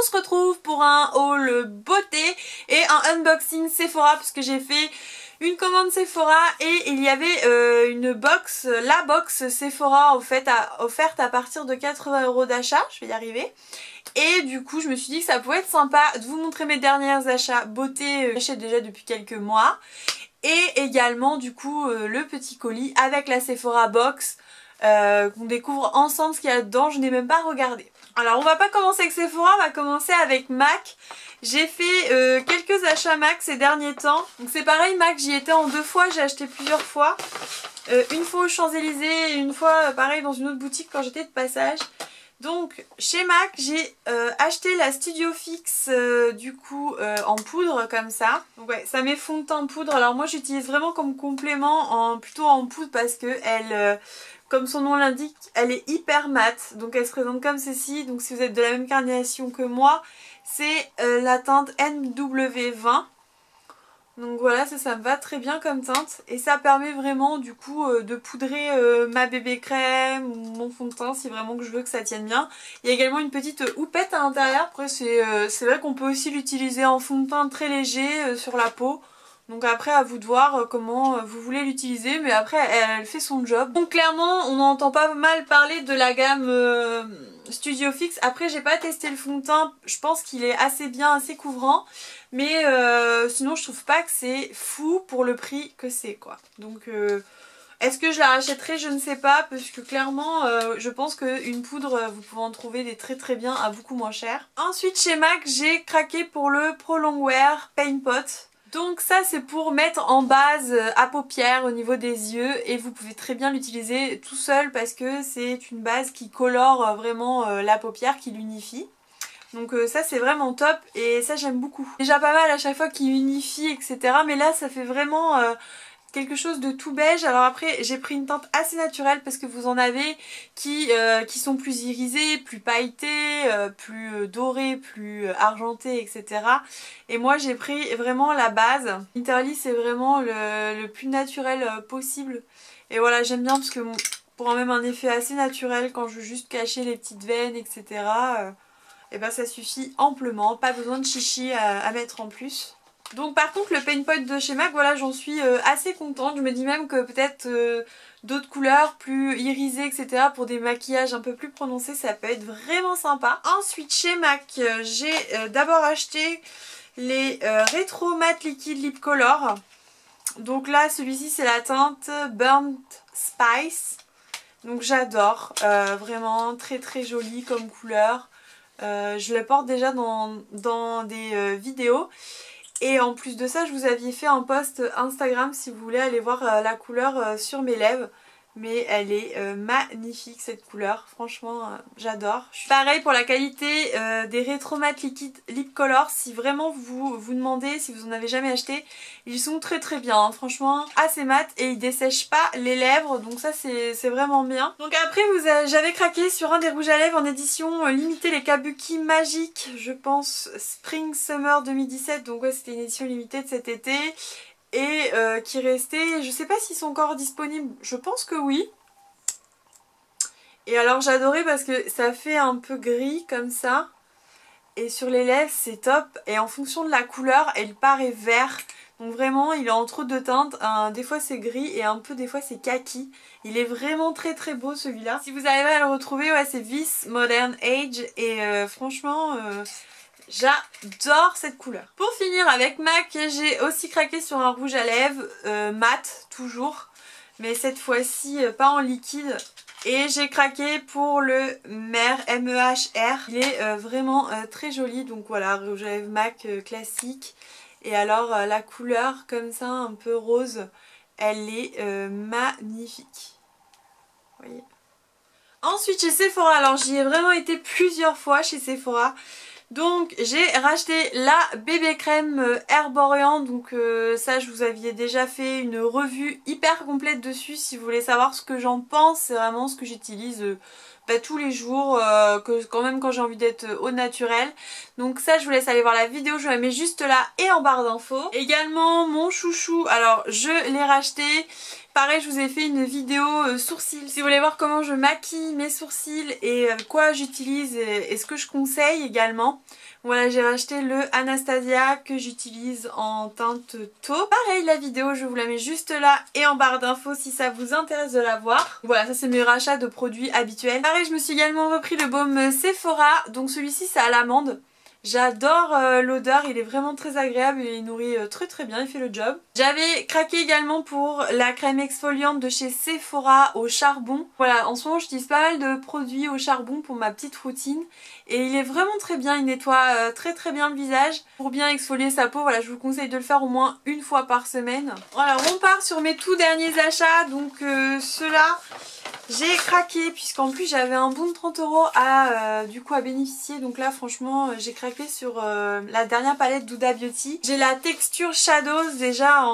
se retrouve pour un haul beauté et un unboxing Sephora parce que j'ai fait une commande Sephora et il y avait une box, la box Sephora en fait, offerte à partir de 80 € d'achat, je vais y arriver. Et du coup je me suis dit que ça pouvait être sympa de vous montrer mes derniers achats beauté que j'achète déjà depuis quelques mois. Et également du coup le petit colis avec la Sephora box qu'on découvre ensemble ce qu'il y a dedans, je n'ai même pas regardé. Alors on va pas commencer avec Sephora, on va commencer avec MAC. J'ai fait quelques achats MAC ces derniers temps. Donc c'est pareil, MAC j'y étais en 2 fois, j'ai acheté plusieurs fois. Une fois aux Champs-Élysées et une fois pareil dans une autre boutique quand j'étais de passage. Donc chez MAC j'ai acheté la Studio Fix du coup en poudre comme ça. Donc ouais, ça met fond de teint poudre. Alors moi j'utilise vraiment comme complément plutôt en poudre parce que elle, comme son nom l'indique, elle est hyper mate. Donc elle se présente comme ceci. Donc si vous êtes de la même carnation que moi, c'est la teinte NW20. Donc voilà, ça me va très bien comme teinte et ça permet vraiment du coup de poudrer ma bébé crème ou mon fond de teint si vraiment que je veux que ça tienne bien. Il y a également une petite houppette à l'intérieur. Après c'est vrai qu'on peut aussi l'utiliser en fond de teint très léger sur la peau. Donc après à vous de voir comment vous voulez l'utiliser, mais après elle fait son job. Donc clairement on entend pas mal parler de la gamme Studio Fix. Après j'ai pas testé le fond de teint, je pense qu'il est assez bien, assez couvrant. Mais sinon je trouve pas que c'est fou pour le prix que c'est quoi. Donc est-ce que je la rachèterai? Je ne sais pas parce que clairement je pense qu'une poudre vous pouvez en trouver des très bien à beaucoup moins cher. Ensuite chez MAC j'ai craqué pour le Pro Longwear Paint Pot. Donc ça c'est pour mettre en base à paupières au niveau des yeux et vous pouvez très bien l'utiliser tout seul parce que c'est une base qui colore vraiment la paupière, qui l'unifie. Donc ça c'est vraiment top et ça j'aime beaucoup. Déjà pas mal à chaque fois qu'il unifie etc. Mais là ça fait vraiment quelque chose de tout beige. Alors après j'ai pris une teinte assez naturelle parce que vous en avez qui sont plus irisées, plus pailletées, plus dorées, plus argentées etc. Et moi j'ai pris vraiment la base. Literally c'est vraiment le plus naturel possible. Et voilà j'aime bien parce que pour même un effet assez naturel quand je veux juste cacher les petites veines etc. Et ben ça suffit amplement, pas besoin de chichi à mettre en plus. Donc par contre le Paint Pot de chez MAC, voilà j'en suis assez contente. Je me dis même que peut-être d'autres couleurs plus irisées etc. pour des maquillages un peu plus prononcés, ça peut être vraiment sympa. Ensuite chez MAC j'ai d'abord acheté les Retro Matte Liquid Lip Color. Donc là celui-ci c'est la teinte Burnt Spice. Donc j'adore, vraiment très joli comme couleur. Je le porte déjà dans des vidéos et en plus de ça je vous avais fait un post Instagram si vous voulez aller voir la couleur sur mes lèvres. Mais elle est magnifique cette couleur, franchement j'adore. Pareil pour la qualité des Retro Matte Liquid Lip Color, si vraiment vous vous demandez, si vous en avez jamais acheté, ils sont très bien, hein. Franchement assez mat et ils dessèchent pas les lèvres, donc ça c'est vraiment bien. Donc après j'avais craqué sur un des rouges à lèvres en édition limitée, les Kabuki Magic, je pense Spring Summer 2017, donc ouais c'était une édition limitée de cet été. Et qui restait, je sais pas s'ils sont encore disponibles, je pense que oui. Et alors j'adorais parce que ça fait un peu gris comme ça. Et sur les lèvres c'est top. Et en fonction de la couleur elle paraît vert. Donc vraiment il est entre deux teintes, des fois c'est gris et un peu des fois c'est kaki. Il est vraiment très beau celui-là. Si vous arrivez à le retrouver, ouais c'est This Modern Age. Et franchement... j'adore cette couleur. Pour finir avec MAC, j'ai aussi craqué sur un rouge à lèvres mat toujours, mais cette fois-ci pas en liquide. Et j'ai craqué pour le MER. Il est vraiment très joli, donc voilà, rouge à lèvres MAC classique. Et alors la couleur comme ça, un peu rose, elle est magnifique. Vous voyez. Ensuite chez Sephora, alors j'y ai vraiment été plusieurs fois chez Sephora. Donc j'ai racheté la bébé crème Herborian, donc ça je vous aviez déjà fait une revue hyper complète dessus si vous voulez savoir ce que j'en pense. C'est vraiment ce que j'utilise tous les jours, quand même quand j'ai envie d'être au naturel. Donc ça je vous laisse aller voir la vidéo, je la mets juste là et en barre d'infos. Également mon chouchou, alors je l'ai racheté Pareil, je vous ai fait une vidéo sourcils. Si vous voulez voir comment je maquille mes sourcils et quoi j'utilise et ce que je conseille également. Voilà, j'ai racheté le Anastasia que j'utilise en teinte taupe. Pareil, la vidéo, je vous la mets juste là et en barre d'infos si ça vous intéresse de la voir. Voilà, ça c'est mes rachats de produits habituels. Pareil, je me suis également repris le baume Sephora. Donc celui-ci, c'est à l'amande. J'adore l'odeur, il est vraiment très agréable et il nourrit très bien, il fait le job. J'avais craqué également pour la crème exfoliante de chez Sephora au charbon. Voilà, en ce moment j'utilise pas mal de produits au charbon pour ma petite routine. Et il est vraiment très bien, il nettoie très bien le visage. Pour bien exfolier sa peau, voilà, je vous conseille de le faire au moins une fois par semaine. Alors on part sur mes tout derniers achats, donc ceux-là... J'ai craqué puisqu'en plus j'avais un bon de 30 € à bénéficier. Donc là franchement j'ai craqué sur la dernière palette d'Huda Beauty. J'ai la texture Shadows déjà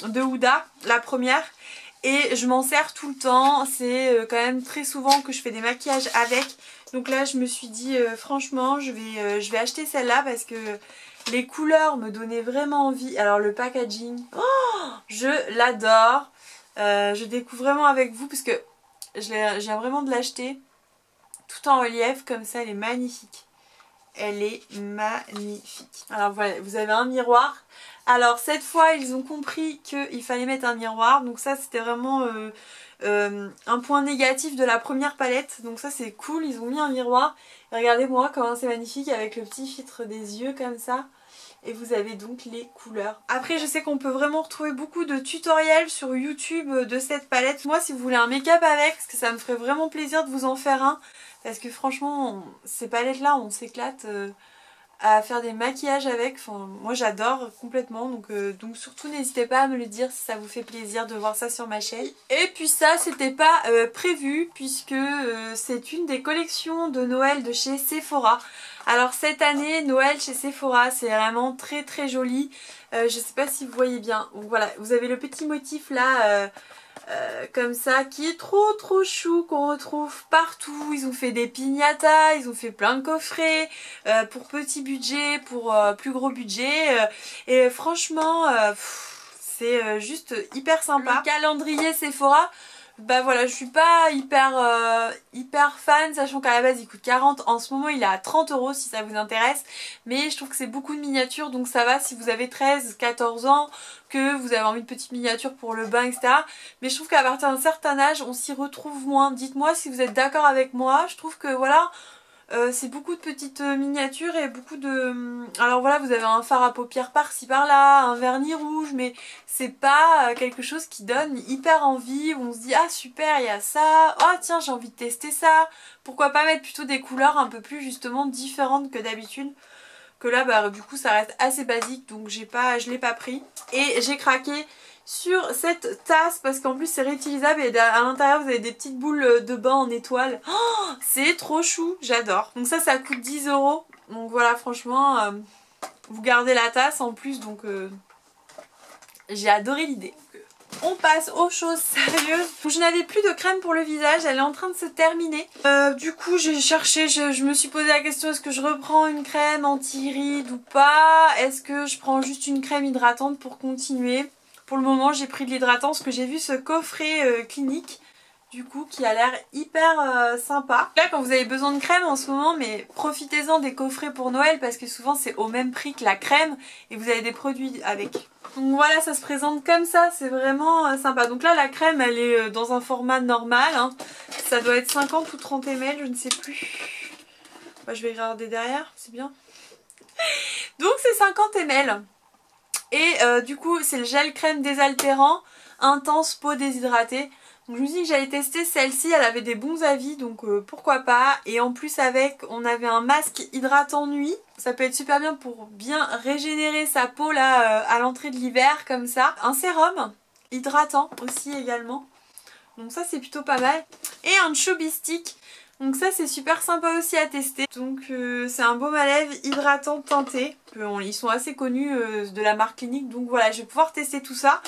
de Huda, la première. Et je m'en sers tout le temps. C'est quand même très souvent que je fais des maquillages avec. Donc là je me suis dit franchement je vais acheter celle-là parce que les couleurs me donnaient vraiment envie. Alors le packaging, oh, je l'adore. Je découvre vraiment avec vous parce que... je viens vraiment de l'acheter tout en relief comme ça, elle est magnifique. Elle est magnifique. Alors voilà, vous avez un miroir. Alors cette fois ils ont compris qu'il fallait mettre un miroir. Donc ça c'était vraiment un point négatif de la première palette. Donc ça c'est cool, ils ont mis un miroir. Et regardez-moi comment c'est magnifique avec le petit filtre des yeux comme ça. Et vous avez donc les couleurs. Après je sais qu'on peut vraiment retrouver beaucoup de tutoriels sur YouTube de cette palette. Moi si vous voulez un make-up avec, parce que ça me ferait vraiment plaisir de vous en faire un. Parce que franchement ces palettes là on s'éclate à faire des maquillages avec. Enfin, moi j'adore complètement. Donc surtout n'hésitez pas à me le dire si ça vous fait plaisir de voir ça sur ma chaîne. Et puis ça c'était pas prévu puisque c'est une des collections de Noël de chez Sephora. Alors cette année Noël chez Sephora c'est vraiment très joli. Je sais pas si vous voyez bien. Donc, voilà, vous avez le petit motif là comme ça qui est trop chou, qu'on retrouve partout. Ils ont fait des piñatas, ils ont fait plein de coffrets pour petit budget, pour plus gros budget et franchement c'est juste hyper sympa. Le calendrier Sephora, bah voilà, je suis pas hyper fan, sachant qu'à la base il coûte 40, en ce moment il est à 30 € si ça vous intéresse, mais je trouve que c'est beaucoup de miniatures, donc ça va si vous avez 13-14 ans, que vous avez envie de petites miniatures pour le bain, etc. Mais je trouve qu'à partir d'un certain âge on s'y retrouve moins. Dites-moi si vous êtes d'accord avec moi, je trouve que voilà... c'est beaucoup de petites miniatures et beaucoup de... Alors voilà, vous avez un fard à paupières par-ci par-là, un vernis rouge, mais c'est pas quelque chose qui donne hyper envie, où on se dit ah super il y a ça, oh tiens j'ai envie de tester ça. Pourquoi pas mettre plutôt des couleurs un peu plus justement différentes que d'habitude. Que là bah du coup ça reste assez basique, donc je l'ai pas pris. Et j'ai craqué sur cette tasse parce qu'en plus c'est réutilisable et à l'intérieur vous avez des petites boules de bain en étoile. Oh, c'est trop chou, j'adore. Donc ça coûte 10 €. Donc voilà, franchement vous gardez la tasse en plus, donc j'ai adoré l'idée. On passe aux choses sérieuses. Je n'avais plus de crème pour le visage, elle est en train de se terminer. Du coup j'ai cherché, je me suis posé la question, est-ce que je reprends une crème anti-rides ou pas? Est-ce que je prends juste une crème hydratante pour continuer? Pour le moment j'ai pris de l'hydratant parce que j'ai vu ce coffret clinique du coup qui a l'air hyper sympa. Là quand vous avez besoin de crème en ce moment, mais profitez-en des coffrets pour Noël parce que souvent c'est au même prix que la crème et vous avez des produits avec. Donc voilà, ça se présente comme ça, c'est vraiment sympa. Donc là la crème elle est dans un format normal, hein. Ça doit être 50 ou 30 ml, je ne sais plus. Bah, je vais regarder derrière, c'est bien. Donc c'est 50 ml. Et du coup c'est le gel crème désaltérant intense peau déshydratée. Donc je me suis dit que j'allais tester celle-ci, elle avait des bons avis donc pourquoi pas. Et en plus avec on avait un masque hydratant nuit. Ça peut être super bien pour bien régénérer sa peau là à l'entrée de l'hiver comme ça. Un sérum hydratant aussi également. Donc ça c'est plutôt pas mal. Et un chubby stick. Donc ça c'est super sympa aussi à tester. Donc c'est un baume à lèvres hydratant teinté. Ils sont assez connus de la marque Clinique. Donc voilà, je vais pouvoir tester tout ça.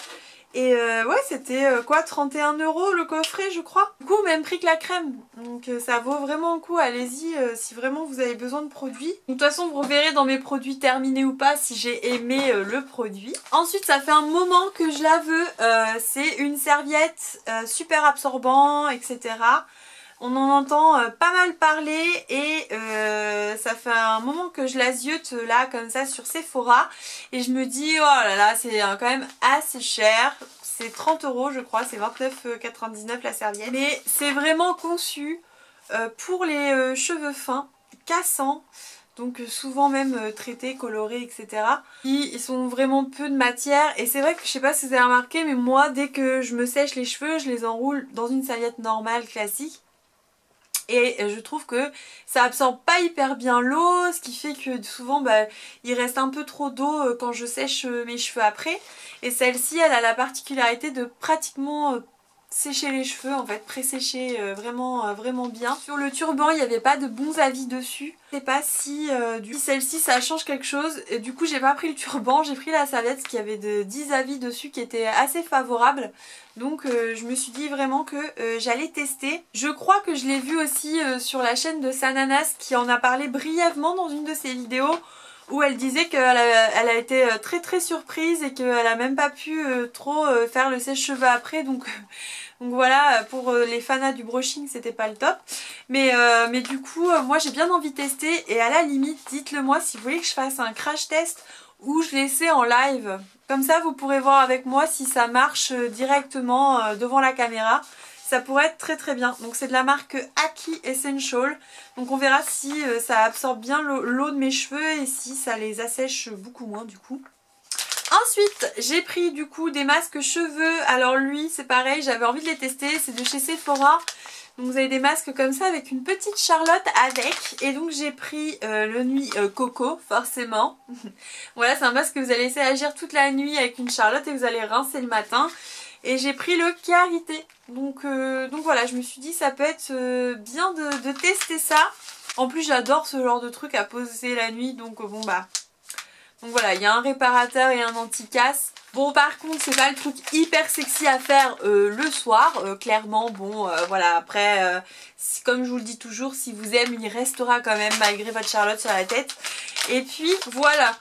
Et ouais, c'était quoi, 31 € le coffret je crois. Du coup, même prix que la crème. Donc ça vaut vraiment le coup, allez-y si vraiment vous avez besoin de produits. De toute façon, vous reverrez dans mes produits terminés ou pas si j'ai aimé le produit. Ensuite, ça fait un moment que je la veux. C'est une serviette super absorbant, etc. On en entend pas mal parler et ça fait un moment que je la ziote là comme ça sur Sephora et je me dis oh là là, c'est quand même assez cher. C'est 30 € je crois, c'est 29,99 € la serviette. Mais c'est vraiment conçu pour les cheveux fins, cassants. Donc souvent même traités, colorés, etc. Ils sont vraiment peu de matière et c'est vrai que je sais pas si vous avez remarqué mais moi dès que je me sèche les cheveux je les enroule dans une serviette normale classique. Et je trouve que ça absorbe pas hyper bien l'eau, ce qui fait que souvent il reste un peu trop d'eau quand je sèche mes cheveux après. Et celle-ci elle a la particularité de pratiquement sécher les cheveux, en fait pré-sécher vraiment bien. Sur le turban il n'y avait pas de bons avis dessus. Je sais pas si celle-ci ça change quelque chose. Et du coup j'ai pas pris le turban, j'ai pris la serviette qui avait de 10 avis dessus qui était assez favorable. Donc je me suis dit vraiment que j'allais tester. Je crois que je l'ai vu aussi sur la chaîne de Sananas qui en a parlé brièvement dans une de ses vidéos où elle disait qu'elle a été très surprise et qu'elle a même pas pu trop faire le sèche-cheveux après. Donc voilà, pour les fanas du brushing c'était pas le top. Mais du coup moi j'ai bien envie de tester et à la limite dites-le moi si vous voulez que je fasse un crash test ou je l'essaie en live. Comme ça vous pourrez voir avec moi si ça marche directement devant la caméra. Ça pourrait être très bien. Donc c'est de la marque Aki Essential. Donc on verra si ça absorbe bien l'eau de mes cheveux et si ça les assèche beaucoup moins du coup. Ensuite j'ai pris du coup des masques cheveux. Alors lui c'est pareil, j'avais envie de les tester. C'est de chez Sephora. Donc vous avez des masques comme ça avec une petite charlotte avec. Et donc j'ai pris le nuit coco forcément. Voilà, c'est un masque que vous allez laisser agir toute la nuit avec une charlotte et vous allez rincer le matin. Et j'ai pris le Clarité. Donc voilà, je me suis dit ça peut être bien de tester ça. En plus j'adore ce genre de truc à poser la nuit. Donc bon bah. Donc voilà, il y a un réparateur et un anti-casse. Bon par contre c'est pas le truc hyper sexy à faire le soir, clairement. Bon voilà, après comme je vous le dis toujours, si vous aimez il restera quand même malgré votre charlotte sur la tête. Et puis voilà.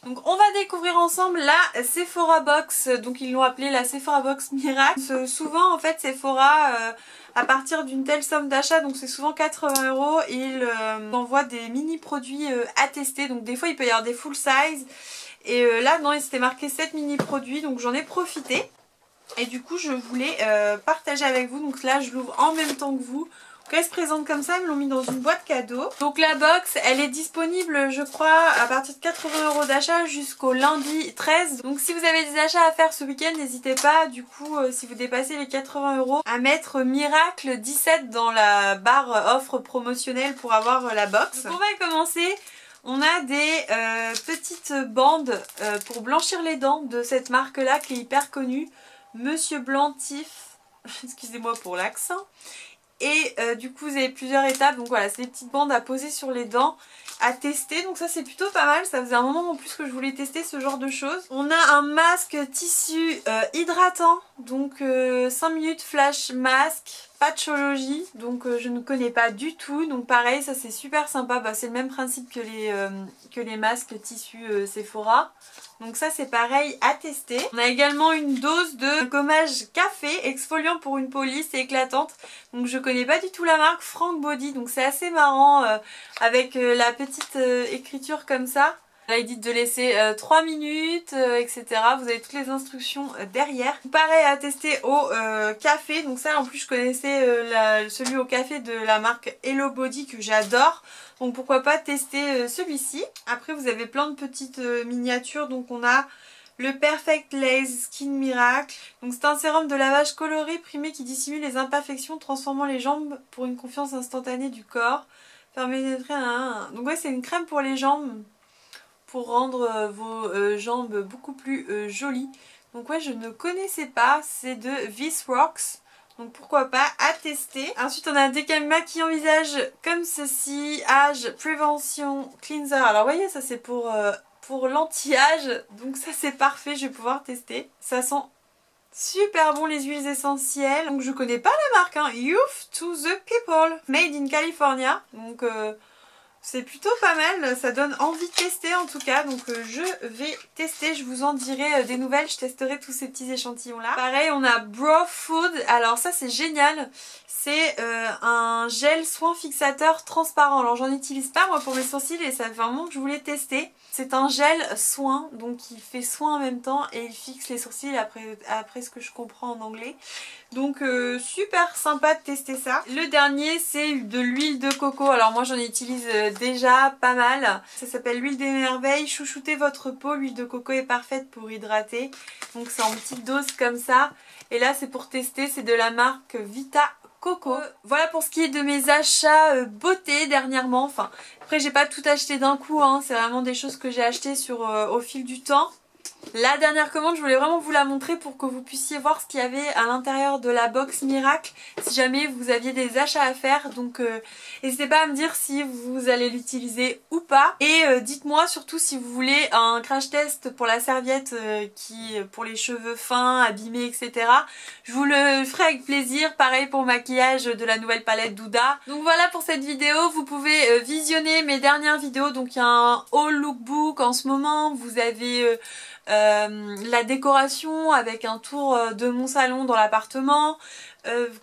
Donc on va découvrir ensemble la Sephora Box, donc ils l'ont appelée la Sephora Box Miracle. Souvent en fait Sephora, à partir d'une telle somme d'achat, donc c'est souvent 80 €, ils envoient des mini produits à tester. Donc des fois il peut y avoir des full size et là non, c'était marqué 7 mini produits, donc j'en ai profité. Et du coup je voulais partager avec vous, donc là je l'ouvre en même temps que vous. Donc elle se présente comme ça, ils me l'ont mis dans une boîte cadeau. Donc la box, elle est disponible je crois à partir de 80 € d'achat jusqu'au lundi 13. Donc si vous avez des achats à faire ce week-end, n'hésitez pas du coup si vous dépassez les 80 € à mettre Miracle 17 dans la barre offre promotionnelle pour avoir la box. Donc on va commencer. On a des petites bandes pour blanchir les dents de cette marque là qui est hyper connue. Monsieur Blantif, excusez-moi pour l'accent. Et du coup vous avez plusieurs étapes, donc voilà c'est des petites bandes à poser sur les dents à tester, donc ça c'est plutôt pas mal. Ça faisait un moment en plus que je voulais tester ce genre de choses. On a un masque tissu hydratant, donc 5 minutes flash mask, patchologie, donc je ne connais pas du tout, donc pareil ça c'est super sympa. C'est le même principe que les masques tissu Sephora. Donc ça c'est pareil à tester. On a également une dose de gommage café exfoliant pour une peau lisse et éclatante. Donc je connais pas du tout la marque, Frank Body, donc c'est assez marrant avec la petite écriture comme ça. Là il dit de laisser 3 minutes etc. Vous avez toutes les instructions derrière. Pareil à tester au café, donc ça en plus je connaissais celui au café de la marque Hello Body que j'adore. Donc pourquoi pas tester celui-ci. Après vous avez plein de petites miniatures, donc on a le Perfect Lace Skin Miracle. Donc c'est un sérum de lavage coloré primé qui dissimule les imperfections, transformant les jambes pour une confiance instantanée du corps. Faire pénétrer donc ouais c'est une crème pour les jambes pour rendre vos jambes beaucoup plus jolies. Donc ouais je ne connaissais pas, c'est de This Rocks. Donc pourquoi pas à tester. Ensuite on a un démaquillant visage comme ceci, âge, prévention, cleanser. Alors vous voyez ça c'est pour l'anti-âge, donc ça c'est parfait, je vais pouvoir tester. Ça sent Super bon les huiles essentielles. Donc je connais pas la marque, hein. Youth to the People, made in California. Donc c'est plutôt pas mal, ça donne envie de tester en tout cas. Donc je vais tester, je vous en dirai des nouvelles, je testerai tous ces petits échantillons là. Pareil, on a Bro Food, alors ça c'est génial. C'est un gel soin fixateur transparent. Alors j'en utilise pas moi pour mes sourcils et ça fait un moment que je voulais tester. C'est un gel soin, donc il fait soin en même temps et il fixe les sourcils après ce que je comprends en anglais. Donc super sympa de tester ça. Le dernier c'est de l'huile de coco. Alors moi j'en utilise déjà pas mal. Ça s'appelle l'huile des merveilles. Chouchoutez votre peau, l'huile de coco est parfaite pour hydrater. Donc c'est en petite dose comme ça. Et là c'est pour tester, c'est de la marque Vita Coco. Voilà pour ce qui est de mes achats beauté dernièrement. Enfin après j'ai pas tout acheté d'un coup, hein. C'est vraiment des choses que j'ai achetées au fil du temps. La dernière commande, je voulais vraiment vous la montrer pour que vous puissiez voir ce qu'il y avait à l'intérieur de la box miracle si jamais vous aviez des achats à faire. Donc n'hésitez pas à me dire si vous allez l'utiliser ou pas. Et dites-moi surtout si vous voulez un crash test pour la serviette pour les cheveux fins, abîmés, etc. Je vous le ferai avec plaisir. Pareil pour le maquillage de la nouvelle palette Douda. Donc voilà pour cette vidéo. Vous pouvez visionner mes dernières vidéos. Donc il y a un haul lookbook en ce moment. Vous avez... la décoration avec un tour de mon salon dans l'appartement.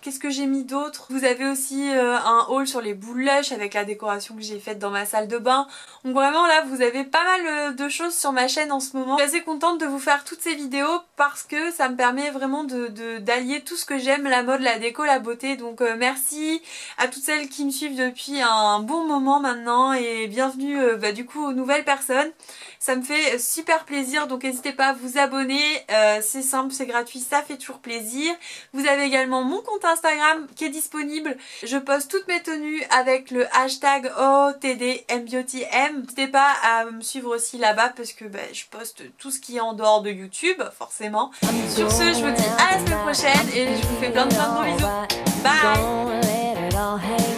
Qu'est-ce que j'ai mis d'autre? Vous avez aussi un haul sur les boules lush avec la décoration que j'ai faite dans ma salle de bain. Donc vraiment là vous avez pas mal de choses sur ma chaîne en ce moment. Je suis assez contente de vous faire toutes ces vidéos parce que ça me permet vraiment d'allier tout ce que j'aime, la mode, la déco, la beauté. Donc merci à toutes celles qui me suivent depuis un bon moment maintenant et bienvenue du coup aux nouvelles personnes. Ça me fait super plaisir, donc n'hésitez pas à vous abonner, c'est simple, c'est gratuit, ça fait toujours plaisir. Vous avez également mon compte Instagram qui est disponible. Je poste toutes mes tenues avec le hashtag OTDMBeautyM. N'hésitez pas à me suivre aussi là-bas parce que je poste tout ce qui est en dehors de YouTube, forcément. Sur ce, je vous dis à la semaine prochaine et je vous fais plein de gros bisous. Bye!